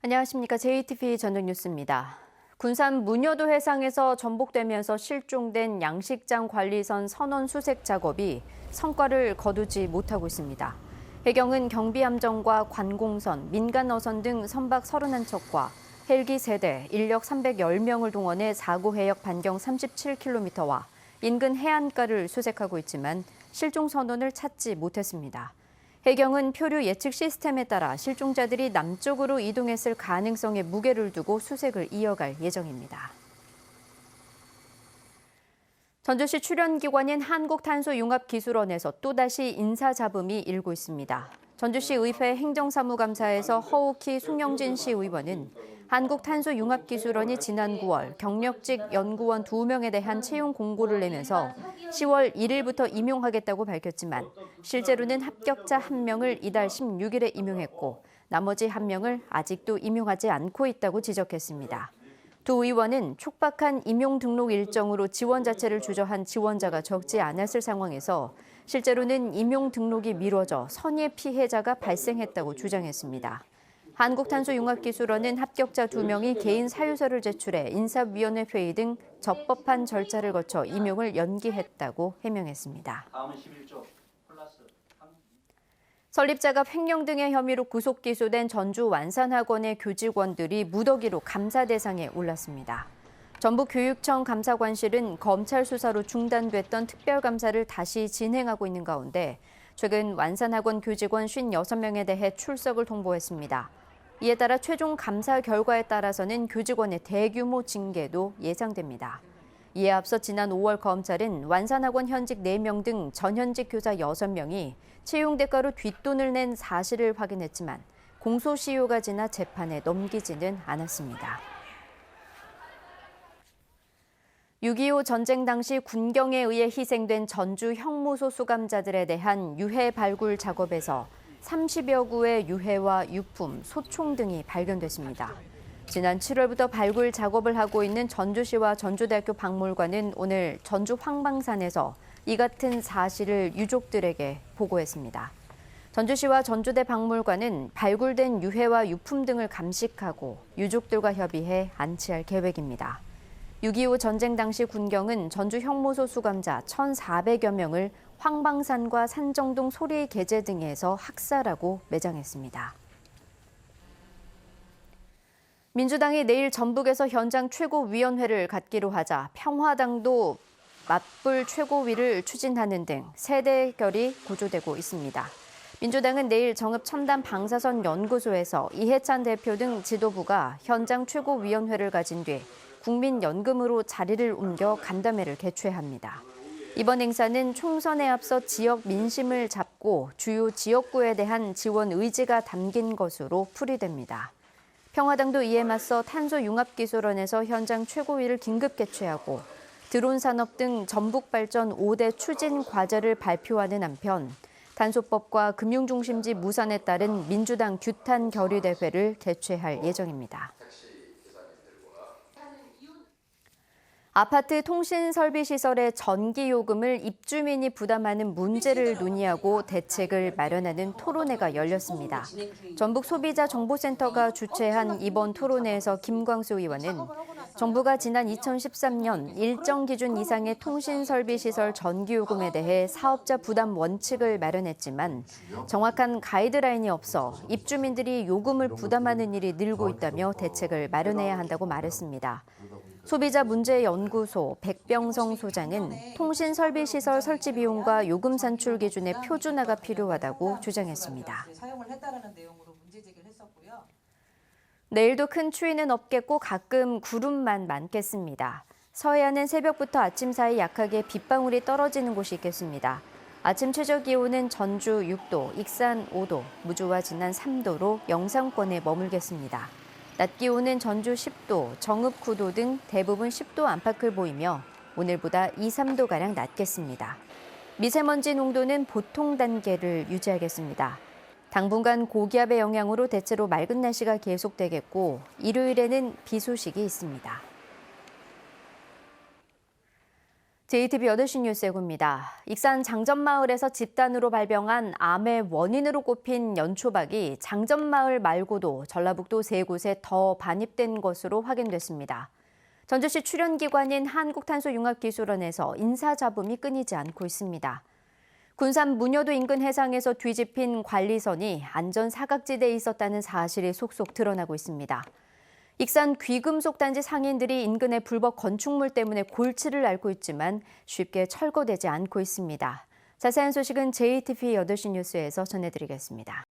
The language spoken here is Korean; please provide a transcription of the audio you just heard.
안녕하십니까. JTBC 저녁 뉴스입니다. 군산 문여도 해상에서 전복되면서 실종된 양식장 관리선 선원 수색 작업이 성과를 거두지 못하고 있습니다. 해경은 경비함정과 관공선, 민간어선 등 선박 31척과 헬기 3대, 인력 310명을 동원해 사고 해역 반경 37km와 인근 해안가를 수색하고 있지만 실종 선원을 찾지 못했습니다. 해경은 표류 예측 시스템에 따라 실종자들이 남쪽으로 이동했을 가능성에 무게를 두고 수색을 이어갈 예정입니다. 전주시 출연기관인 한국탄소융합기술원에서 또다시 인사잡음이 일고 있습니다. 전주시 의회 행정사무감사에서 허욱희 송영진 시의원은 한국탄소융합기술원이 지난 9월 경력직 연구원 2명에 대한 채용 공고를 내면서 10월 1일부터 임용하겠다고 밝혔지만 실제로는 합격자 1명을 이달 16일에 임용했고 나머지 1명을 아직도 임용하지 않고 있다고 지적했습니다. 두 의원은 촉박한 임용 등록 일정으로 지원 자체를 주저한 지원자가 적지 않았을 상황에서 실제로는 임용 등록이 미뤄져 선의 피해자가 발생했다고 주장했습니다. 한국탄소융합기술원은 합격자 2명이 개인 사유서를 제출해 인사위원회 회의 등 적법한 절차를 거쳐 임용을 연기했다고 해명했습니다. 설립자가 횡령 등의 혐의로 구속 기소된 전주 완산학원의 교직원들이 무더기로 감사 대상에 올랐습니다. 전북교육청 감사관실은 검찰 수사로 중단됐던 특별감사를 다시 진행하고 있는 가운데 최근 완산학원 교직원 56명에 대해 출석을 통보했습니다. 이에 따라 최종 감사 결과에 따라서는 교직원의 대규모 징계도 예상됩니다. 이에 앞서 지난 5월 검찰은 완산학원 현직 4명 등 전현직 교사 6명이 채용 대가로 뒷돈을 낸 사실을 확인했지만 공소시효가 지나 재판에 넘기지는 않았습니다. 6.25 전쟁 당시 군경에 의해 희생된 전주 형무소 수감자들에 대한 유해 발굴 작업에서 30여 구의 유해와 유품, 소총 등이 발견됐습니다. 지난 7월부터 발굴 작업을 하고 있는 전주시와 전주대학교 박물관은 오늘 전주 황방산에서 이 같은 사실을 유족들에게 보고했습니다. 전주시와 전주대 박물관은 발굴된 유해와 유품 등을 감식하고 유족들과 협의해 안치할 계획입니다. 6.25 전쟁 당시 군경은 전주 형무소 수감자 1,400여 명을 황방산과 산정동 소리계제 등에서 학살하고 매장했습니다. 민주당이 내일 전북에서 현장 최고위원회를 갖기로 하자 평화당도 맞불 최고위를 추진하는 등 세대결이 고조되고 있습니다. 민주당은 내일 정읍첨단 방사선 연구소에서 이해찬 대표 등 지도부가 현장 최고위원회를 가진 뒤 국민연금으로 자리를 옮겨 간담회를 개최합니다. 이번 행사는 총선에 앞서 지역 민심을 잡고 주요 지역구에 대한 지원 의지가 담긴 것으로 풀이됩니다. 평화당도 이에 맞서 탄소융합기술원에서 현장 최고위를 긴급 개최하고 드론 산업 등 전북 발전 5대 추진 과제를 발표하는 한편 탄소법과 금융중심지 무산에 따른 민주당 규탄 결의대회를 개최할 예정입니다. 아파트 통신설비시설의 전기요금을 입주민이 부담하는 문제를 논의하고 대책을 마련하는 토론회가 열렸습니다. 전북소비자정보센터가 주최한 이번 토론회에서 김광수 의원은 정부가 지난 2013년 일정 기준 이상의 통신설비시설 전기요금에 대해 사업자 부담 원칙을 마련했지만 정확한 가이드라인이 없어 입주민들이 요금을 부담하는 일이 늘고 있다며 대책을 마련해야 한다고 말했습니다. 소비자문제연구소 백병성 소장은 통신설비시설 설치 비용과 요금 산출 기준의 표준화가 필요하다고 주장했습니다. 내일도 큰 추위는 없겠고 가끔 구름만 많겠습니다. 서해안은 새벽부터 아침 사이 약하게 빗방울이 떨어지는 곳이 있겠습니다. 아침 최저기온은 전주 6도, 익산 5도, 무주와 진안 3도로 영상권에 머물겠습니다. 낮 기온은 전주 10도, 정읍 9도 등 대부분 10도 안팎을 보이며 오늘보다 2, 3도가량 낮겠습니다. 미세먼지 농도는 보통 단계를 유지하겠습니다. 당분간 고기압의 영향으로 대체로 맑은 날씨가 계속되겠고 일요일에는 비 소식이 있습니다. JTB 8시 뉴스 예고입니다. 익산 장전마을에서 집단으로 발병한 암의 원인으로 꼽힌 연초박이 장전마을 말고도 전라북도 3곳에 더 반입된 것으로 확인됐습니다. 전주시 출연기관인 한국탄소융합기술원에서 인사잡음이 끊이지 않고 있습니다. 군산 문여도 인근 해상에서 뒤집힌 관리선이 안전사각지대에 있었다는 사실이 속속 드러나고 있습니다. 익산 귀금속단지 상인들이 인근의 불법 건축물 때문에 골치를 앓고 있지만 쉽게 철거되지 않고 있습니다. 자세한 소식은 JTB 8시 뉴스에서 전해드리겠습니다.